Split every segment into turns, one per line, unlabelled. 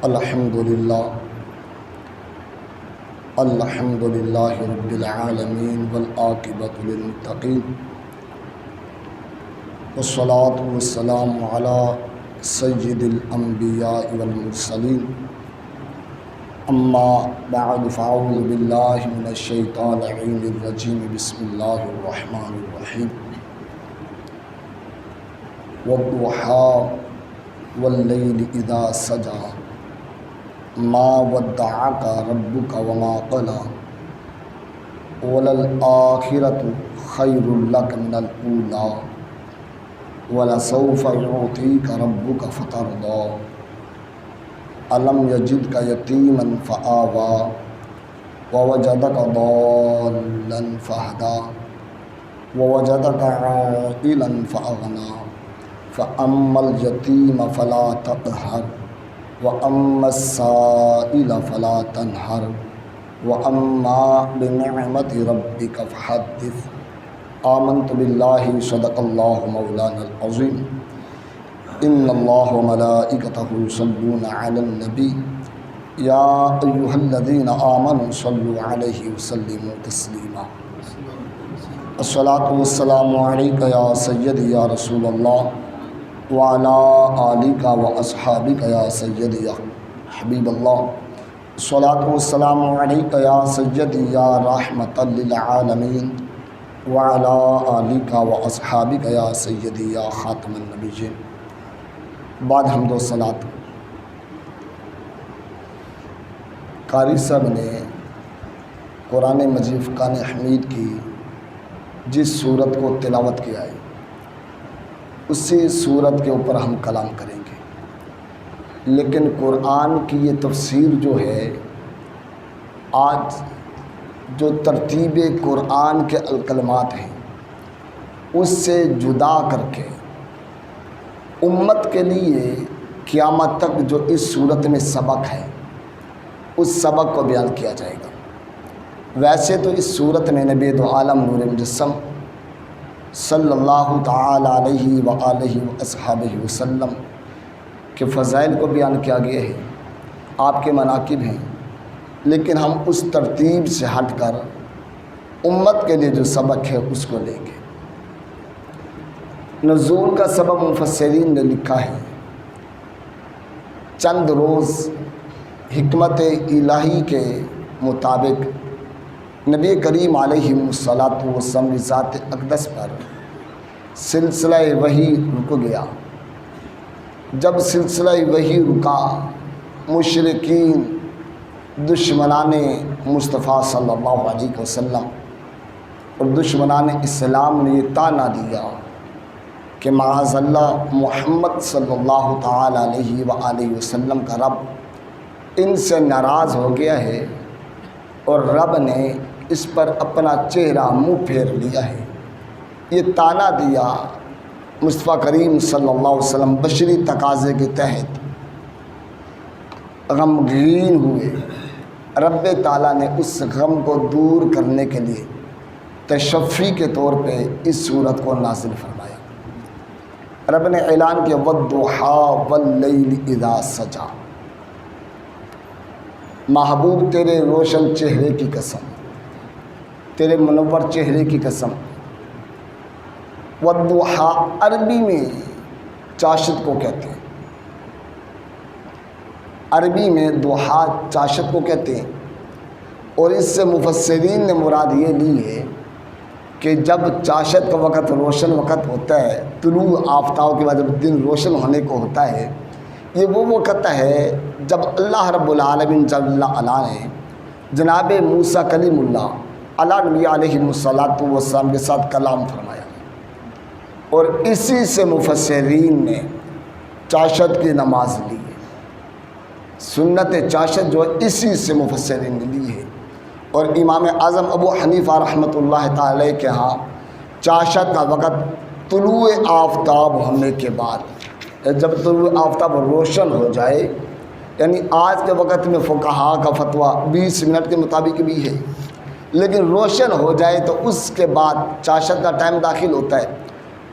الحمدللہ رب العالمین والعاقبۃ للمتقین والصلاة والسلام علی سید الانبیاء والمرسلین اما بعد فاعوذ باللہ من الشیطان الرجیم بسم اللہ الرحمن الرحیم والضحیٰ واللیل اذا سجی ما ودعک ربک وما قلی وللآخرۃ خیر لک من الاولی ولسوف یعطیک ربک فترضی الم یجدک یتیما فآوی ووجدک ضالا فہدی ووجدک عائلا فأغنی فأما الیتیم فلا تقہر وأما السائل فلا تنہر وأما بنعمت ربک فحدث آمنت باللہ صدق اللہ مولانا العظیم ان اللہ وملائکتہ یصلون علی النبی یا ایہا الذین آمنوا صلوا علیہ وسلموا تسلیما الصلاۃ والسلام علیک یا سیدی یا رسول اللہ وعلی آلک واصحابک یا سیدی یا حبیب اللہ الصلاۃ والسلام علیک یا سیدی یا رحمۃ للعالمین وعلی آلک واصحابک یا سیدی یا خاتم النبیین بعد حمد و صلات قاری صاحب نے قرآن مجید فرقان حمید کی جس صورت کو تلاوت کیا ہے اسی صورت کے اوپر ہم کلام کریں گے، لیکن قرآن کی یہ تفسیر جو ہے آج جو ترتیب قرآن کے الکلمات ہیں اس سے جدا کر کے امت کے لیے قیامت تک جو اس صورت میں سبق ہے اس سبق کو بیان کیا جائے گا۔ ویسے تو اس صورت میں نبی دو عالم نور مجسم صلی اللہ تعالی علیہ وآلہ وصحبہ وسلم کے فضائل کو بیان کیا گیا ہے، آپ کے مناقب ہیں، لیکن ہم اس ترتیب سے ہٹ کر امت کے لیے جو سبق ہے اس کو لیں گے۔ نزول کا سبب مفسرین نے لکھا ہے، چند روز حکمت الہی کے مطابق نبی کریم علیہ الصلاۃ والسلام ذات اقدس پر سلسلہ وحی رک گیا۔ جب سلسلہ وحی رکا، مشرکین دشمنان مصطفیٰ صلی اللہ علیہ وسلم اور دشمنان اسلام نے یہ طعنہ دیا کہ معاذ اللہ محمد صلی اللہ تعالی علیہ وآلہ وسلم کا رب ان سے ناراض ہو گیا ہے اور رب نے اس پر اپنا چہرہ منہ پھیر لیا ہے۔ یہ طعنہ دیا مصطفیٰ کریم صلی اللہ علیہ وسلم بشری تقاضے کے تحت غمگین ہوئے۔ رب تعالیٰ نے اس غم کو دور کرنے کے لیے تشفی کے طور پہ اس صورت کو نازل فرمایا۔ رب نے اعلان کیا والضحیٰ واللیل اذا سجی، محبوب تیرے روشن چہرے کی قسم، تیرے منور چہرے کی قسم۔ والضحیٰ عربی میں چاشت کو کہتے ہیں، عربی میں ضحیٰ چاشت کو کہتے ہیں، اور اس سے مفسرین نے مراد یہ لی ہے کہ جب چاشت کا وقت روشن وقت ہوتا ہے، طلوع آفتاب کے بعد جب دن روشن ہونے کو ہوتا ہے، یہ وہ وقت ہے جب اللہ رب العالمین جل علا نے جناب موسیٰ کلیم اللہ علیہ نبی علیہ الصلاۃ والسلام کے ساتھ کلام فرمایا، اور اسی سے مفسرین نے چاشت کی نماز لی ہے۔ سنت چاشت جو اسی سے مفسرین نے لی ہے، اور امام اعظم ابو حنیفہ رحمۃ اللہ تعالی کے ہاں چاشت کا وقت طلوع آفتاب ہونے کے بعد، جب طلوع آفتاب روشن ہو جائے، یعنی آج کے وقت میں فقہا کا فتویٰ 20 منٹ کے مطابق بھی ہے، لیکن روشن ہو جائے تو اس کے بعد چاشت کا ٹائم داخل ہوتا ہے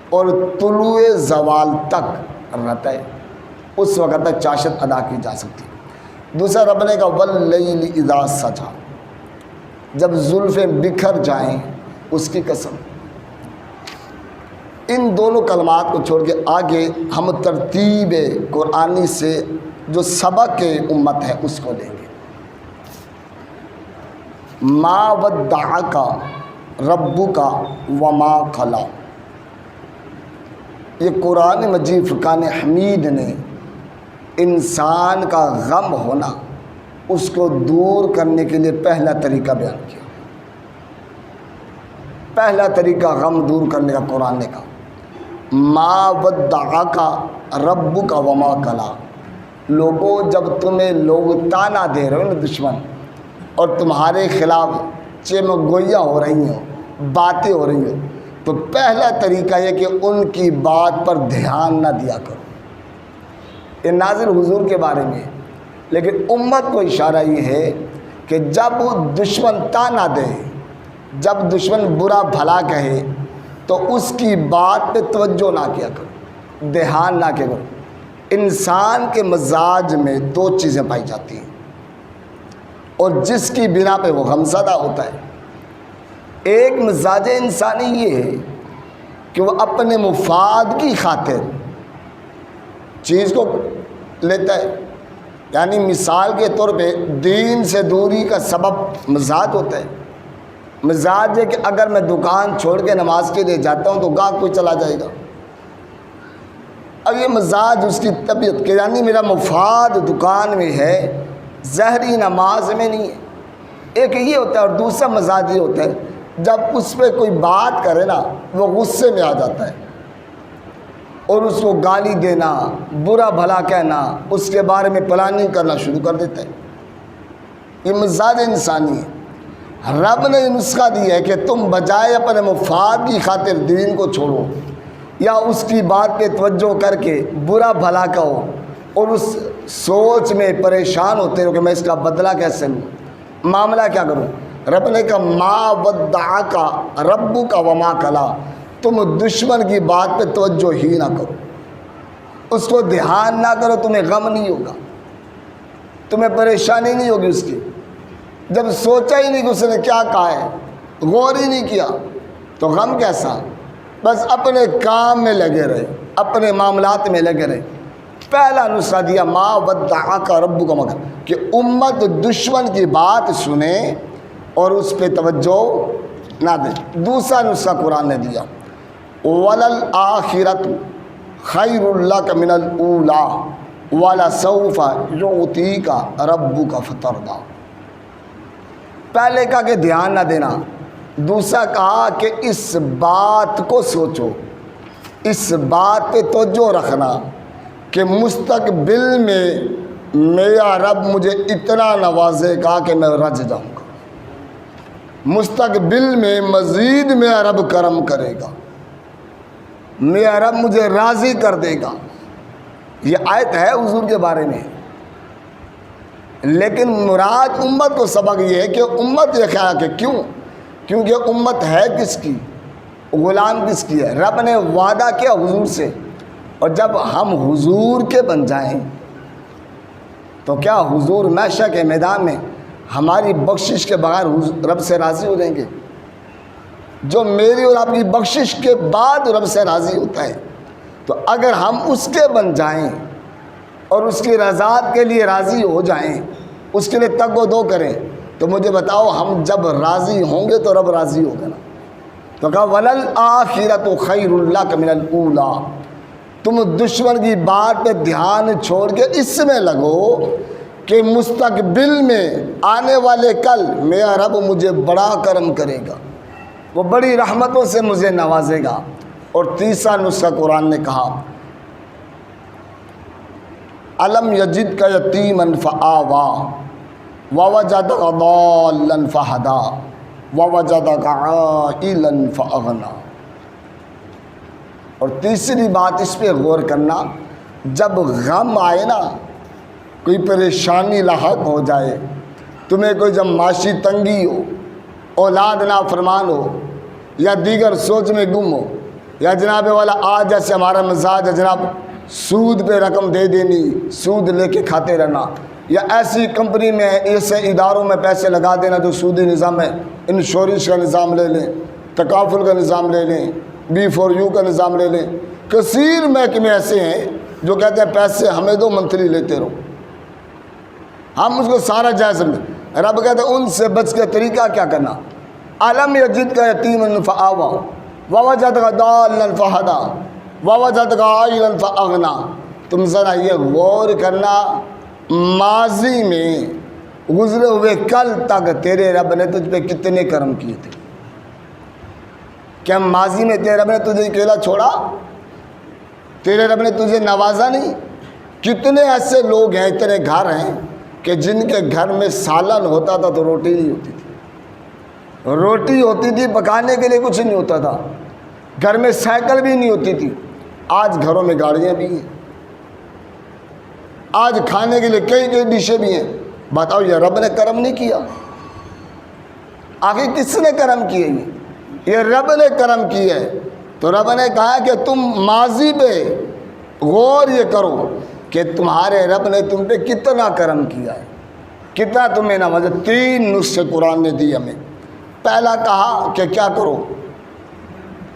اور طلوع زوال تک رہتا ہے، اس وقت تک چاشت ادا کی جا سکتی ہے۔ دوسرا رب نے کہا واللیل اذا سجا، جب زلفیں بکھر جائیں اس کی قسم۔ ان دونوں کلمات کو چھوڑ کے آگے ہم ترتیب قرآنی سے جو سبق امت ہے اس کو لیں گے۔ ما ودعک ربک وما قلی، یہ قرآن مجید فرقان حمید نے انسان کا غم ہونا اس کو دور کرنے کے لیے پہلا طریقہ بیان کیا۔ پہلا طریقہ غم دور کرنے کا قرآن نے کہا ما ودعک ربک وما قلی۔ لوگوں جب تمہیں لوگ تانا دے رہے ہو نا دشمن، اور تمہارے خلاف چمگوئیاں ہو رہی ہوں، باتیں ہو رہی ہوں، تو پہلا طریقہ یہ کہ ان کی بات پر دھیان نہ دیا کرو۔ یہ نازل حضور کے بارے میں، لیکن امت کو اشارہ یہ ہے کہ جب دشمن تانا دے، جب دشمن برا بھلا کہے تو اس کی بات پہ توجہ نہ کیا کرو، دھیان نہ کیا کرو۔ انسان کے مزاج میں دو چیزیں پائی جاتی ہیں، اور جس کی بنا پہ وہ غمزدہ ہوتا ہے۔ ایک مزاج انسانی یہ ہے کہ وہ اپنے مفاد کی خاطر چیز کو لیتا ہے، یعنی مثال کے طور پہ دین سے دوری کا سبب مزاج ہوتا ہے۔ مزاج ہے کہ اگر میں دکان چھوڑ کے نماز کے لیے جاتا ہوں تو گاہک کوئی چلا جائے گا۔ اب یہ مزاج اس کی طبیعت کے، یعنی میرا مفاد دکان میں ہے، ظاہری نماز میں نہیں ہے۔ ایک یہ ہوتا ہے، اور دوسرا مزاج یہ ہوتا ہے جب اس پہ کوئی بات کرے نا وہ غصے میں آ جاتا ہے اور اس کو گالی دینا، برا بھلا کہنا، اس کے بارے میں پلاننگ کرنا شروع کر دیتا ہے۔ یہ مزاج انسانی ہے۔ رب نے نسخہ دیا ہے کہ تم بجائے اپنے مفاد کی خاطر دین کو چھوڑو یا اس کی بات پہ توجہ کر کے برا بھلا کہو اور اس سوچ میں پریشان ہوتے ہو کہ میں اس کا بدلہ کیسے لوں، معاملہ کیا کروں، رب نے کہا ما ودعک ربک وما قلی، تم دشمن کی بات پہ توجہ ہی نہ کرو، اس کو دھیان نہ کرو، تمہیں غم نہیں ہوگا، تمہیں پریشانی نہیں ہوگی اس کی۔ جب سوچا ہی نہیں کہ اس نے کیا کہا ہے، غور ہی نہیں کیا، تو غم کیسا؟ بس اپنے کام میں لگے رہے، اپنے معاملات میں لگے رہے۔ پہلا نسخہ دیا ما ودعک ربک وما قلی، کہ امت دشمن کی بات سنے اور اس پہ توجہ نہ دے۔ دوسرا نسخہ قرآن نے دیا وَلَلْآخِرَةُ خَيْرٌ لَكَ مِنَ الْأُولَىٰ وَلَسَوْفَ يُعْطِيكَ رَبُّكَ فَتَرْضَىٰ۔ پہلے کہا کہ دھیان نہ دینا، دوسرا کہا کہ اس بات کو سوچو، اس بات پہ توجہ رکھنا کہ مستقبل میں میرا رب مجھے اتنا نوازے گا کہ میں رج جاؤں گا، مستقبل میں مزید میرا رب کرم کرے گا، میرا رب مجھے راضی کر دے گا۔ یہ آیت ہے حضور کے بارے میں، لیکن مراد امت کو سبق یہ ہے کہ امت یہ خیال کہ کیوں، کیونکہ امت ہے کس کی، غلام کس کی ہے؟ رب نے وعدہ کیا حضور سے، اور جب ہم حضور کے بن جائیں تو کیا حضور محشر کے میدان میں ہماری بخشش کے بغیر رب سے راضی ہو جائیں گے؟ جو میری اور آپ کی بخشش کے بعد رب سے راضی ہوتا ہے، تو اگر ہم اس کے بن جائیں اور اس کی رضات کے لیے راضی ہو جائیں، اس کے لیے تگ و دو کریں، تو مجھے بتاؤ ہم جب راضی ہوں گے تو رب راضی ہوگا نا۔ تو کہا وَلَلْآخِرَةُ خَيْرٌ لَكَ مِنَ الْأُولَىٰ، تم دشمن کی بات پہ دھیان چھوڑ کے اس میں لگو کہ مستقبل میں آنے والے کل میرا رب مجھے بڑا کرم کرے گا، وہ بڑی رحمتوں سے مجھے نوازے گا۔ اور تیسرا نسخہ قرآن نے کہا الم یجدک یتیما فآویٰ ووجدک ضالا فہدیٰ ووجدک عائلا فأغنیٰ۔ اور تیسری بات اس پہ غور کرنا، جب غم آئے نا، کوئی پریشانی لاحق ہو جائے، تمہیں کوئی جب معاشی تنگی ہو، اولاد نافرمان ہو، یا دیگر سوچ میں گم ہو، یا جناب والا آج جیسے ہمارا مزاج ہے جناب سود پہ رقم دے دینی، سود لے کے کھاتے رہنا، یا ایسی کمپنی میں ایسے اداروں میں پیسے لگا دینا جو سودی نظام ہے، انشورنس کا نظام لے لیں، تکافل کا نظام لے لیں، B4U کا نظام لے لیں. کثیر محکمے ایسے ہیں جو کہتے ہیں پیسے ہمیں دو، منتھلی لیتے رہو، ہم اس کو سارا جائز سمجھیں. رب کہتے ہیں ان سے بچ کے طریقہ کیا کرنا. الم یجدک یتیما فآویٰ ووجدک ضالا فہدیٰ ووجدک عائلا فأغنیٰ. تم ذرا یہ غور کرنا، ماضی میں گزرے ہوئے کل تک تیرے رب نے تجھ پہ کتنے کرم کیے تھے. کیا ماضی میں تیرے رب نے تجھے اکیلا چھوڑا؟ تیرے رب نے تجھے نوازا نہیں؟ کتنے ایسے لوگ ہیں، اتنے گھر ہیں کہ جن کے گھر میں سالن ہوتا تھا تو روٹی نہیں ہوتی تھی. روٹی ہوتی تھی، پکانے کے لیے کچھ نہیں ہوتا تھا. گھر میں سائیکل بھی نہیں ہوتی تھی. آج گھروں میں گاڑیاں بھی ہیں، آج کھانے کے لیے کئی کئی ڈشیں بھی ہیں. بتاؤ یہ رب نے کرم نہیں کیا؟ آخر کس نے کرم کیے؟ یہ رب نے کرم کیا ہے. تو رب نے کہا کہ تم ماضی پہ غور یہ کرو کہ تمہارے رب نے تم پہ کتنا کرم کیا ہے، کتنا تمہیں نوازا. 3 نسخے قرآن نے دی ہمیں. پہلا کہا کہ کیا کرو،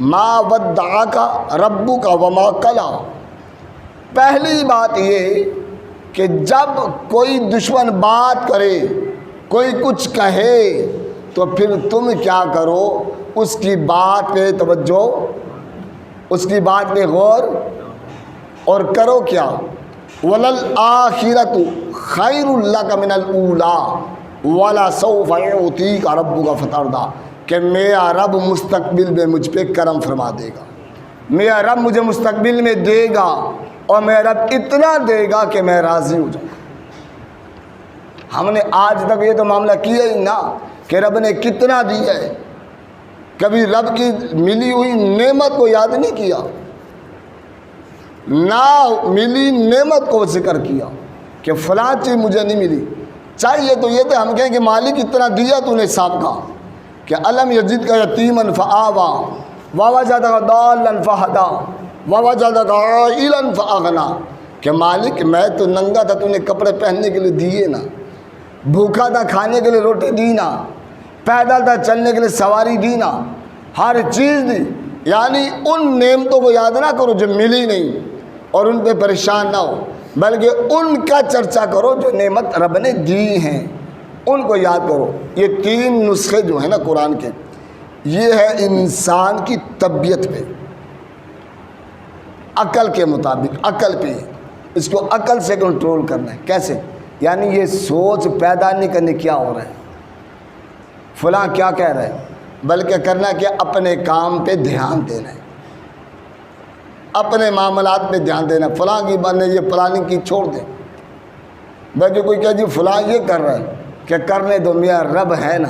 ما ودعک ربک وما قلی. پہلی بات یہ کہ جب کوئی دشمن بات کرے، کوئی کچھ کہے، تو پھر تم کیا کرو، اس کی بات پہ توجہ، اس کی بات پہ غور، اور کرو کیا. وَلَلْآخِرَةُ خَيْرٌ لَكَ مِنَ الْأُولَىٰ وَلَسَوْفَ يُعْطِيكَ رَبُّكَ فَتَرْضَىٰ. کہ میرا رب مستقبل میں مجھ پہ کرم فرما دے گا، میرا رب مجھے مستقبل میں دے گا، اور میرا رب اتنا دے گا کہ میں راضی ہو جاؤں. ہم نے آج تک یہ تو معاملہ کیا ہی نا کہ رب نے کتنا دیا ہے. کبھی رب کی ملی ہوئی نعمت کو یاد نہیں کیا، نہ ملی نعمت کو ذکر کیا کہ فلاں چیز مجھے نہیں ملی. چاہیے تو یہ تو ہم کہیں کہ مالک اتنا دیا تو نے حساب کا، کہ الم یجدک یتیما فآویٰ ووجدک ضالا فہدیٰ ووجدک عائلا فأغنیٰ. کہ مالک میں تو ننگا تھا، تو نے کپڑے پہننے کے لیے دیے نا، بھوکا تھا کھانے کے لیے روٹی دی نا، پیدل تھا چلنے کے لیے سواری دی نا، ہر چیز دی. یعنی ان نعمتوں کو یاد نہ کرو جو ملی نہیں اور ان پہ پریشان نہ ہو، بلکہ ان کا چرچا کرو جو نعمت رب نے دی ہیں، ان کو یاد کرو. یہ 3 نسخے جو ہیں نا قرآن کے، یہ ہے انسان کی طبیعت پہ، عقل کے مطابق، عقل پہ. اس کو عقل سے کنٹرول کرنا ہے. کیسے؟ یعنی یہ سوچ پیدا نہیں کرنے کیا ہو رہا ہے، فلاں کیا کہہ رہا ہے، بلکہ کرنا کہ اپنے کام پہ دھیان دینا ہے، اپنے معاملات پہ دھیان دینا. فلاں کی بات نہیں، یہ پلاننگ کی چھوڑ دیں. بلکہ کوئی کہے جی فلاں یہ کر رہا ہے، کہ کرنے دو، میرا رب ہے نا،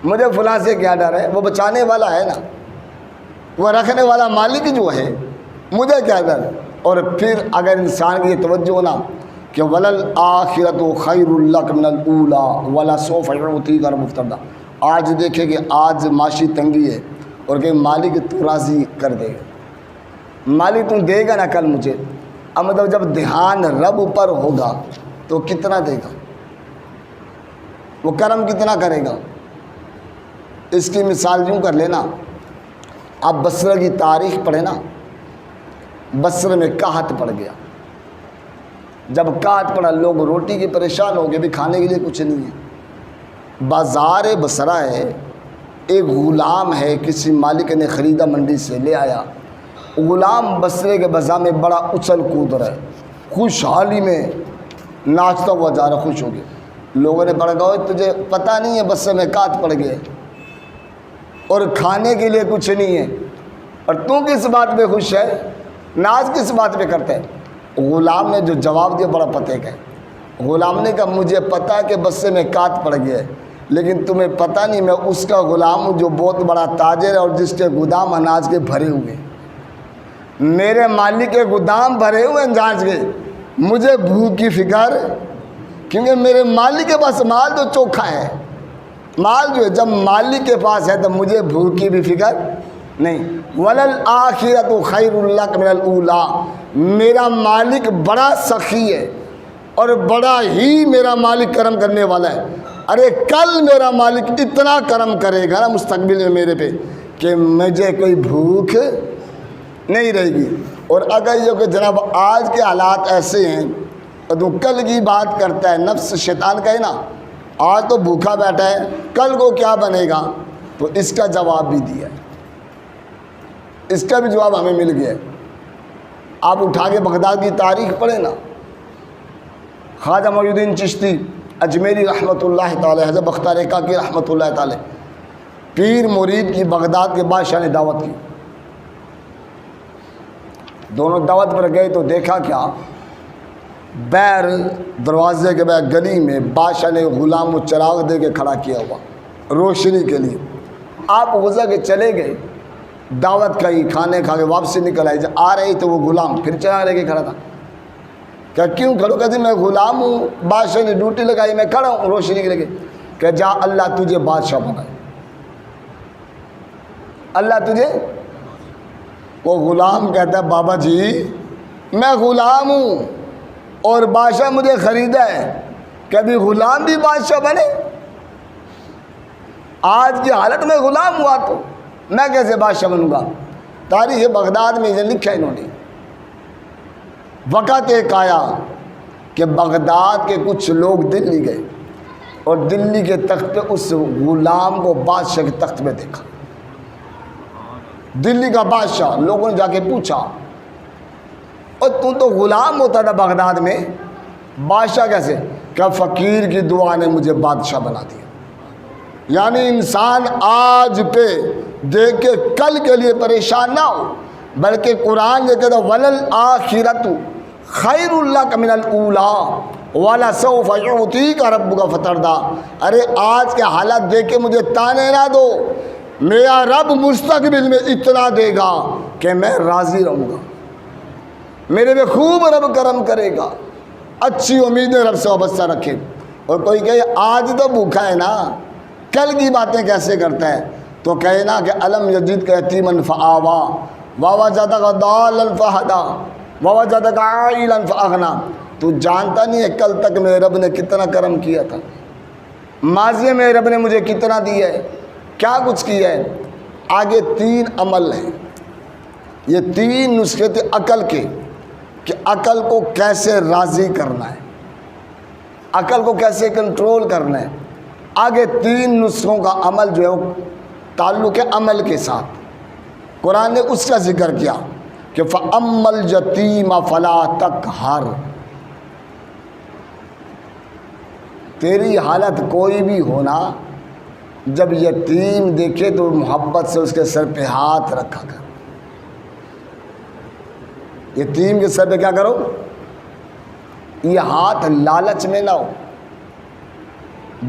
مجھے فلاں سے کیا ڈر ہے، وہ بچانے والا ہے نا، وہ رکھنے والا مالک جو ہے، مجھے کیا ڈر. اور پھر اگر انسان کی یہ توجہ ہونا کہ وَلَلْآخِرَةُ خَيْرٌ لَكَ مِنَ الْأُولَىٰ وَلَسَوْفَ يُعْطِيكَ رَبُّكَ فَتَرْضَىٰ. آج دیکھیں کہ آج معاشی تنگی ہے، اور کہ مالک تو راضی کر دے گا، مالک تم دے گا نا کل مجھے. اب مطلب جب دھیان رب پر ہوگا تو کتنا دے گا، وہ کرم کتنا کرے گا. اس کی مثال یوں کر لینا، آپ بصرہ کی تاریخ پڑھیں نا. بصرہ میں قحط پڑ گیا. جب قحط پڑا لوگ روٹی کے پریشان ہو گئے، بھی کھانے کے لیے کچھ نہیں ہے. بازار بصرہ ہے، ایک غلام ہے، کسی مالک نے خریدا، منڈی سے لے آیا. غلام بصرے کے بازار میں بڑا اچھل کود رہا ہے، خوشحالی میں ناچتا ہوا جا رہا، خوش ہو گیا. لوگوں نے پڑھ کہا تجھے پتہ نہیں ہے بصرے میں قحط پڑ گئے اور کھانے کے لیے کچھ نہیں ہے، اور تو کس بات پہ خوش ہے، ناز کس بات پہ کرتا ہے. غلام نے جو جواب دیا بڑا پتے کا ہے. غلام نے کہا مجھے پتہ ہے کہ بصرے میں قحط پڑ گیا ہے، لیکن تمہیں پتہ نہیں میں اس کا غلام ہوں جو بہت بڑا تاجر ہے اور جس کے گودام اناج کے بھرے ہوئے. میرے مالک کے گودام بھرے ہوئے اناج کے، مجھے بھوک کی فکر، کیونکہ میرے مالک کے پاس مال تو چوکھا ہے. مال جو ہے جب مالک کے پاس ہے تو مجھے بھوک کی بھی فکر نہیں. وَلَلْآخِرَةُ خَيْرٌ لَكَ مِنَ الْأُولَىٰ. میرا مالک بڑا سخی ہے اور بڑا ہی میرا مالک کرم کرنے والا ہے. ارے کل میرا مالک اتنا کرم کرے گا نا مستقبل میں میرے پہ کہ مجھے کوئی بھوک نہیں رہے گی. اور اگر یہ کہ جناب آج کے حالات ایسے ہیں تو کل کی بات کرتا ہے، نفس شیطان کا ہے نا، آج تو بھوکا بیٹھا ہے، کل کو کیا بنے گا، تو اس کا جواب بھی دیا ہے، اس کا بھی جواب ہمیں مل گیا ہے. آپ اٹھا کے بغداد کی تاریخ پڑھیں نا. خواجہ معین الدین چشتی اجمیری رحمۃ اللہ تعالی، حضرت بختیار کاکی رحمۃ اللہ تعالی، پیر مرید کی بغداد کے بادشاہ نے دعوت کی. دونوں دعوت پر گئے تو دیکھا کیا، بیر دروازے کے بیر گلی میں بادشاہ نے غلام و چراغ دے کے کھڑا کیا ہوا روشنی کے لیے. آپ غزہ کے چلے گئے، دعوت کھائی، کھانے کھا کے واپسی نکل آئے. جب آ رہی تو وہ غلام پھر چراغ لے کے کھڑا تھا. کہ کیوں کھڑو؟ کہتے میں غلام ہوں، بادشاہ نے ڈیوٹی لگائی، میں کھڑا ہوں روشنی کے لے کے. کہ جا اللہ تجھے بادشاہ بنائے، اللہ تجھے. وہ غلام کہتا ہے بابا جی میں غلام ہوں اور بادشاہ مجھے خریدا ہے، کبھی غلام بھی بادشاہ بنے؟ آج کی حالت میں غلام ہوا تو میں کیسے بادشاہ بنوں گا؟ تاریخ بغداد میں یہ لکھا انہوں نے. وقت ایک آیا کہ بغداد کے کچھ لوگ دلی گئے اور دلی کے تخت پہ اس غلام کو بادشاہ کے تخت پہ دیکھا. دلی کا بادشاہ. لوگوں نے جا کے پوچھا اور تو غلام ہوتا تھا بغداد میں، بادشاہ کیسے؟ کہ فقیر کی دعا نے مجھے بادشاہ بنا دیا. یعنی انسان آج پہ دیکھ کے کل کے لیے پریشان نہ ہو، بلکہ قرآن یہ کہتا ہے وَلَلْآخِرَةُ خَيْرٌ لَكَ مِنَ الْأُولَىٰ وَلَسَوْفَ يُعْطِيكَ رَبُّكَ فَتَرْضَىٰ. ارے آج کے حالات دیکھ کے مجھے تانے نہ دو، میرا رب مستقبل میں اتنا دے گا کہ میں راضی رہوں گا، میرے پہ خوب رب کرم کرے گا. اچھی امیدیں رب سے وابستہ رکھے. اور کوئی کہے آج تو بھوکا ہے نا، کل کی باتیں کیسے کرتا ہے؟ تو کہے نا کہ الم یجدک یتیما فآویٰ ووجدک ضالا فہدیٰ ووجدک عائلا فأغنیٰ. تو جانتا نہیں ہے کل تک میرے رب نے کتنا کرم کیا تھا، ماضی میں رب نے مجھے کتنا دیا ہے، کیا کچھ کیا ہے. آگے 3 عمل ہیں، یہ 3 نسخے تھے عقل کے، کہ عقل کو کیسے راضی کرنا ہے، عقل کو کیسے کنٹرول کرنا ہے. آگے 3 نسخوں کا عمل جو ہے وہ تعلق ہے عمل کے ساتھ. قرآن نے اس کا ذکر کیا کہ فَأَمَّا الْيَتِيمَ فَلَا تَقْهَرْ. تیری حالت کوئی بھی ہونا، جب یتیم دیکھے تو محبت سے اس کے سر پہ ہاتھ رکھا کر. یتیم کے سر پہ کیا کرو؟ یہ ہاتھ لالچ میں نہ ہو،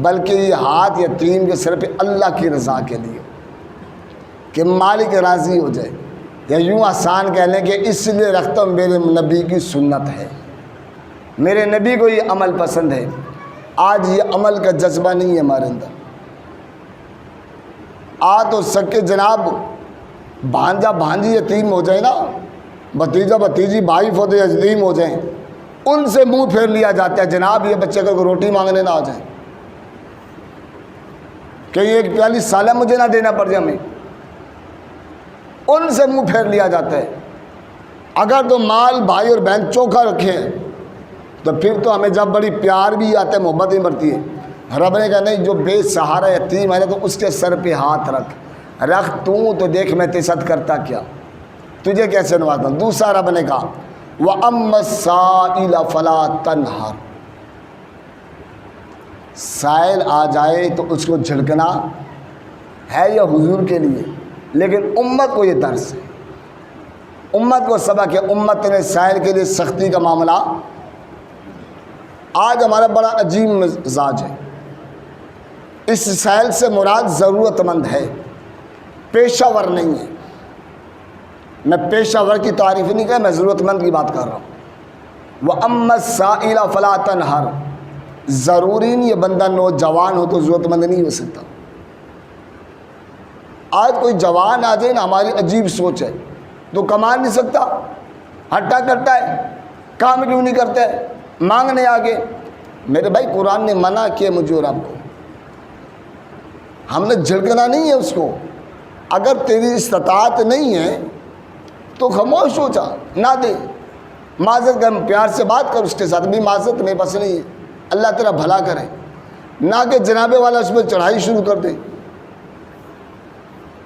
بلکہ یہ ہاتھ یتیم کے سر پہ اللہ کی رضا کے لیے، کہ مالک راضی ہو جائے. یا یوں آسان کہہ لیں کہ اس لیے رکھتا ہوں میرے نبی کی سنت ہے، میرے نبی کو یہ عمل پسند ہے. آج یہ عمل کا جذبہ نہیں ہے ہمارے اندر. آ تو سکے جناب بھانجا بھانجی یتیم ہو جائے نا، بھتیجا بھتیجی بھائی فوتے یتیم ہو جائیں، ان سے منہ پھیر لیا جاتا ہے جناب یہ بچے کو روٹی مانگنے نہ آ جائیں، کہ یہ 1 پیالی سالہ مجھے نہ دینا پڑ جائے. ہمیں ان سے منہ پھیر لیا جاتا ہے. اگر تو مال بھائی اور بہن چوکھا رکھے تو پھر تو ہمیں جب بڑی پیار بھی آتا ہے، محبت بھی بڑھتی ہے. رب نے کہا نہیں، جو بے سہارا یتیم ہے نا تو اس کے سر پہ ہاتھ رکھ تو دیکھ میں تیرے ساتھ کرتا کیا، تجھے کیسے نوازتا ہوں. دوسرا رب نے کہا وَأَمَّا السَّائِلَ فَلَا تَنْهَرْ. سائل آ جائے تو اس کو جھڑکنا ہے یا حضور کے لیے، لیکن امت کو یہ درس ہے، امت کو سبق ہے. امت نے سائل کے لیے سختی کا معاملہ. آج ہمارا بڑا عجیب مزاج ہے. اس سائل سے مراد ضرورت مند ہے، پیشہ ور نہیں ہے. میں پیشہ ور کی تعریف نہیں کر، میں ضرورت مند کی بات کر رہا ہوں. وَأَمَّا السَّائِلَ فَلَا تَنْهَرْ. ضروری نہیں یہ بندہ نوجوان ہو تو ضرورت مند نہیں ہو سکتا. آج کوئی جوان آ جائے نا، ہماری عجیب سوچ ہے، تو کما نہیں سکتا، ہٹا کرتا ہے، کام کیوں نہیں کرتا ہے، مانگنے آگے. میرے بھائی قرآن نے منع کیا مجھے اور آپ کو, ہم نے جھڑکنا نہیں ہے اس کو. اگر تیری استطاعت نہیں ہے تو خاموش ہو جا, نہ دے. معذرت کر, پیار سے بات کر اس کے ساتھ, بھی معذرت میرے پاس نہیں ہے, اللہ تیرا بھلا کرے. نہ کہ جنابے والا اس پہ چڑھائی شروع کر دے,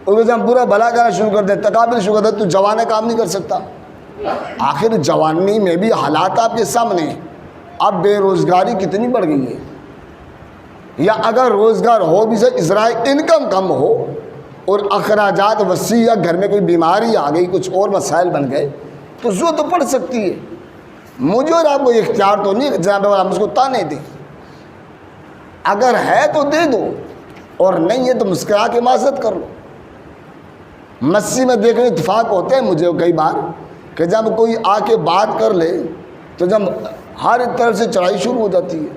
اس کو جب برا بھلا کرنا شروع کر دے, تکابر شروع کر دے, تو جوان کام نہیں کر سکتا. آخر جوانی میں بھی حالات آپ کے سامنے ہیں. اب بے روزگاری کتنی بڑھ گئی ہے, یا اگر روزگار ہو بھی سے ذرائع انکم کم ہو اور اخراجات وسیع, یا گھر میں کوئی بیماری آ گئی, کچھ اور مسائل بن گئے, تو ضرورت تو پڑ سکتی ہے. مجھے اور آپ کو اختیار تو نہیں کہ جناب والا ہم اس کو تانے دیں. اگر ہے تو دے دو, اور نہیں ہے تو مسکرا کے معذرت کر لو. مسجد میں دیکھنے اتفاق ہوتے ہیں مجھے کئی بار کہ جب کوئی آ کے بات کر لے تو جب ہر طرف سے چڑھائی شروع ہو جاتی ہے.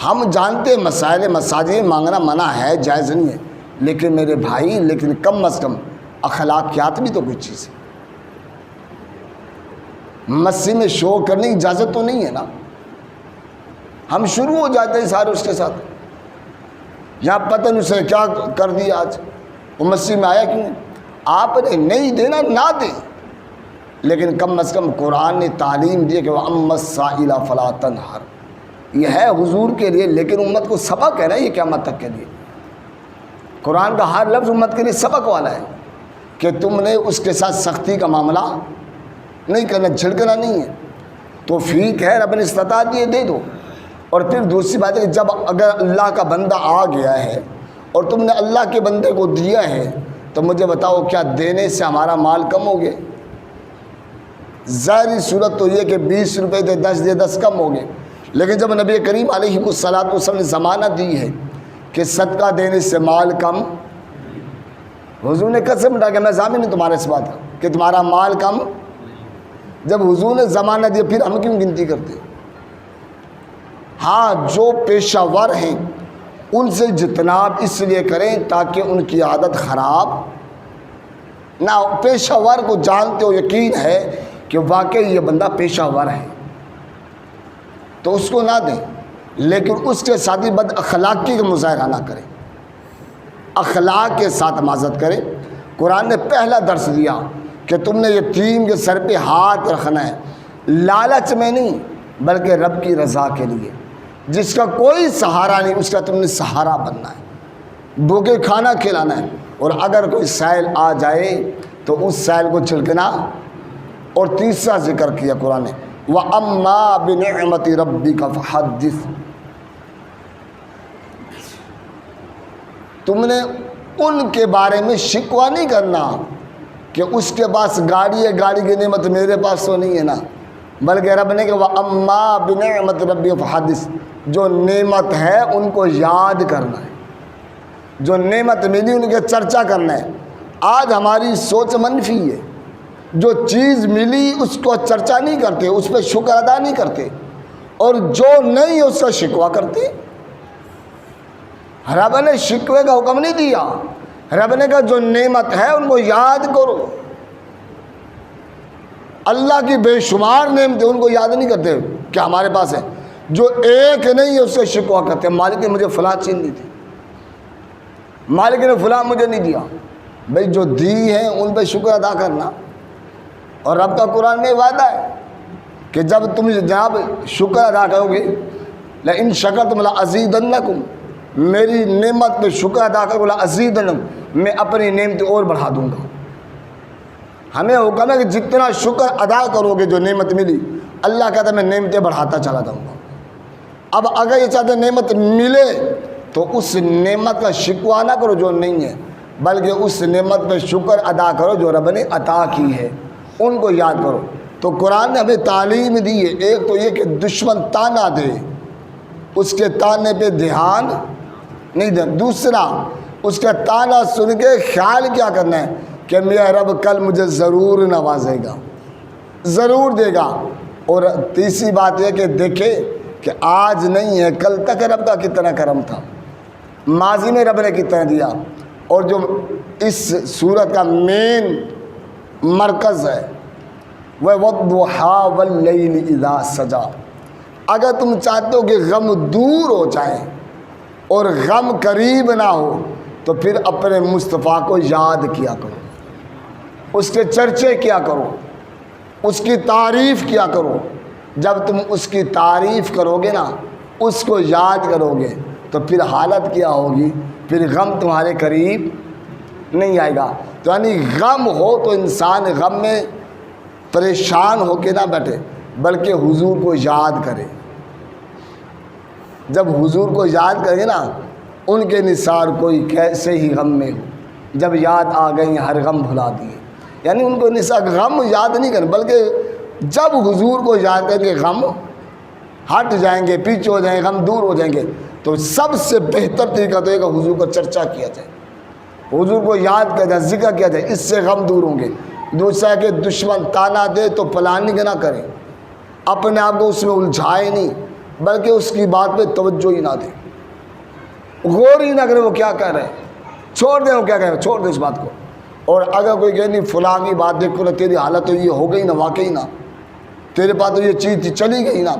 ہم جانتے ہیں مسائل مساجد مانگنا منع ہے, جائز نہیں ہے, لیکن میرے بھائی, لیکن کم از کم اخلاقیات بھی تو کوئی چیز ہے. مسجد میں شو کرنے کی اجازت تو نہیں ہے نا. ہم شروع ہو جاتے ہیں سارے اس کے ساتھ, یہاں پتہ نہیں اسے کیا کر دیا آج, وہ مسجد میں آیا کیوں. آپ نے نہیں دینا نہ دیں, لیکن کم از کم قرآن نے تعلیم دی کہ وَأَمَّا السَّائِلَ فَلَا تَنْهَرْ, یہ ہے حضور کے لیے, لیکن امت کو سبق ہے نا یہ قیامت تک کے لیے. قرآن کا ہر لفظ امت کے لیے سبق والا ہے کہ تم نے اس کے ساتھ سختی کا معاملہ نہیں کرنا, جھڑکنا نہیں ہے. توفیق ہے, رب نے استطاعت دی ہے, دے دو. اور پھر دوسری بات ہے کہ جب اگر اللہ کا بندہ آ گیا ہے اور تم نے اللہ کے بندے کو دیا ہے, تو مجھے بتاؤ کیا دینے سے ہمارا مال کم ہو گیا؟ ظاہری صورت تو یہ کہ 20 روپے دے 10 دے 10 کم ہو گئے. لیکن جب نبی کریم علیہ الصلوۃ والسلام نے ضمانت دی ہے کہ صدقہ دینے سے مال کم, حضور نے قسم اٹھا کے میں ضامن ہوں تمہارے اس بات کا کہ تمہارا مال کم, جب حضور نے ضمانت دی پھر ہم کیوں گنتی کرتے؟ ہاں, جو پیشہ ور ہیں ان سے جتناب اس لیے کریں تاکہ ان کی عادت خراب نہ ہو. پیشہ ور کو جانتے ہو, یقین ہے کہ واقعی یہ بندہ پیشہ ور ہے, تو اس کو نہ دیں, لیکن اس کے ساتھ ہی بد اخلاقی کا مظاہرہ نہ کریں, اخلاق کے ساتھ معذرت کریں. قرآن نے پہلا درس دیا کہ تم نے یتیم کے سر پہ ہاتھ رکھنا ہے, لالچ میں نہیں بلکہ رب کی رضا کے لیے. جس کا کوئی سہارا نہیں اس کا تم نے سہارا بننا ہے, بھوکے کھانا کھلانا ہے. اور اگر کوئی سائل آ جائے تو اس سائل کو چھڑکنا. اور تیسرا ذکر کیا قرآن نے, وَأَمَّا بِنِعْمَةِ رَبِّكَ فَحَدِّثْ, تم نے ان کے بارے میں شکوہ نہیں کرنا کہ اس کے پاس گاڑی ہے, گاڑی کی نعمت میرے پاس تو نہیں ہے نا, بلکہ رب نے کہ وَأَمَّا بِنِعْمَةِ رَبِّكَ فَحَدِّثْ, جو نعمت ہے ان کو یاد کرنا ہے, جو نعمت ملی ان کے چرچا کرنا ہے. آج ہماری سوچ منفی ہے, جو چیز ملی اس کو چرچا نہیں کرتے, اس پہ شکر ادا نہیں کرتے, اور جو نہیں اس کا شکوہ کرتے. رب نے شکوے کا حکم نہیں دیا, رب نے کہا جو نعمت ہے ان کو یاد کرو. اللہ کی بے شمار نعمتیں ان کو یاد نہیں کرتے کہ ہمارے پاس ہے, جو ایک نہیں ہے اس سے شکوہ کرتے, مالک نے مجھے فلاں چیز نہیں دی, مالک نے فلاں مجھے نہیں دیا. بھئی جو دی ہیں ان پہ شکر ادا کرنا. اور رب کا قرآن میں وعدہ ہے کہ جب تم جناب شکر ادا کرو گے, لئن شکرتم لأزیدنکم, میری نعمت پہ شکر ادا کرو لأزیدنکم, میں اپنی نعمت اور بڑھا دوں گا. ہمیں حکم ہے کہ جتنا شکر ادا کرو گے جو نعمت ملی, اللہ کہتا ہے میں نعمتیں بڑھاتا چلا جاؤں گا. اب اگر یہ چاہتے نعمت ملے تو اس نعمت کا شکوہ نہ کرو جو نہیں ہے, بلکہ اس نعمت پہ شکر ادا کرو جو رب نے عطا کی ہے, ان کو یاد کرو. تو قرآن نے ہمیں تعلیم دی ہے, ایک تو یہ کہ دشمن تانا دے اس کے تانے پہ دھیان نہیں دے, دوسرا اس کا تانا سن کے خیال کیا کرنا ہے کہ میرا رب کل مجھے ضرور نوازے گا, ضرور دے گا. اور تیسری بات یہ کہ دیکھے کہ آج نہیں ہے کل تک رب کا کتنا کرم تھا, ماضی میں رب نے کتنا دیا. اور جو اس صورت کا مین مرکز ہے وَوَالضُّحَىٰ وَاللَّيْلِ اِذَا سَجَىٰ۔ اگر تم چاہتے ہو کہ غم دور ہو جائے اور غم قریب نہ ہو تو پھر اپنے مصطفیٰ کو یاد کیا کرو، اس کے چرچے کیا کرو، اس کی تعریف کیا کرو۔ جب تم اس کی تعریف کرو گے نا، اس کو یاد کرو گے تو پھر حالت کیا ہوگی؟ پھر غم تمہارے قریب نہیں آئے گا۔ تو یعنی غم ہو تو انسان غم میں پریشان ہو کے نہ بیٹھے بلکہ حضور کو یاد کرے۔ جب حضور کو یاد کرے نا، ان کے نثار کوئی کیسے ہی غم میں ہو، جب یاد آ گئی ہر غم بھلا دیے۔ یعنی ان کو نثار غم یاد نہیں کریں بلکہ جب حضور کو یاد کریں گے غم ہٹ جائیں گے، پیچھے ہو جائیں گے، غم دور ہو جائیں گے۔ تو سب سے بہتر طریقہ تو یہ کہ حضور کو چرچا کیا جائے، حضور کو یاد کیا جائے، ذکر کیا جائے، اس سے غم دور ہوں گے۔ دوسرا کہ دشمن تانا دے تو پلاننگ نہ کرے، اپنے آپ کو اس میں الجھائے نہیں بلکہ اس کی بات پہ توجہ ہی نہ دے، غور ہی نہ کرے وہ کیا کہہ رہے ہیں، چھوڑ دیں وہ کیا کہہ رہے ہیں، چھوڑ دیں اس بات کو۔ اور اگر کوئی کہے نہیں فلاں کی بات دیکھو نا، تیری حالت تو یہ ہو گئی نا، واقعی نا تیرے پاس تو یہ چیز تھی چلی گئی نا،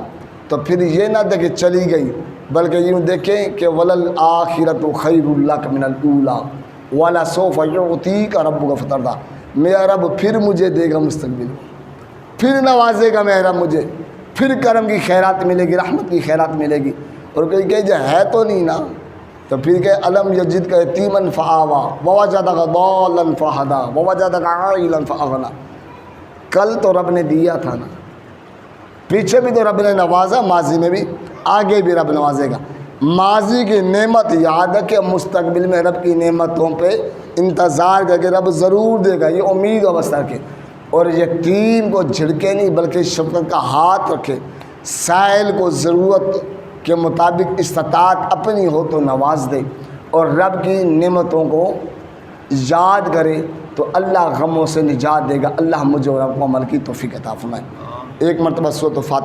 تو پھر یہ نہ دیکھے چلی گئی بلکہ یوں دیکھیں کہ وَلَلْآخِرَةُ خَيْرٌ لَكَ مِنَ الْأُولَىٰ وَلَسَوْفَ يُعْطِيكَ رَبُّكَ فَتَرْضَىٰ۔ میرا رب پھر مجھے دے گا مستقبل، پھر نوازے گا میرا رب مجھے، پھر کرم کی خیرات ملے گی، رحمت کی خیرات ملے گی۔ اور کوئی کہے جو ہے تو نہیں نا، تو پھر کہ الم یجد کا یتیمن فآوا ووجدک ضالا فہدا ووجدک عائلا فاغنا۔ کل تو رب نے دیا تھا نا، پیچھے بھی تو رب نے نوازا، ماضی میں بھی، آگے بھی رب نوازے گا۔ ماضی کی نعمت یاد رکھے، مستقبل میں رب کی نعمتوں پہ انتظار کر کے رب ضرور دے گا، یہ امید و بس رکھے۔ اور یتیم کو جھڑکے نہیں بلکہ شفقت کا ہاتھ رکھے، سائل کو ضرورت کے مطابق استطاعت اپنی ہو تو نواز دے، اور رب کی نعمتوں کو یاد کرے تو اللہ غموں سے نجات دے گا۔ اللہ مجھے اور آپ کو عمل کی توفیق عطا فرمائے۔ ایک مرتبہ سورۃ فاتحہ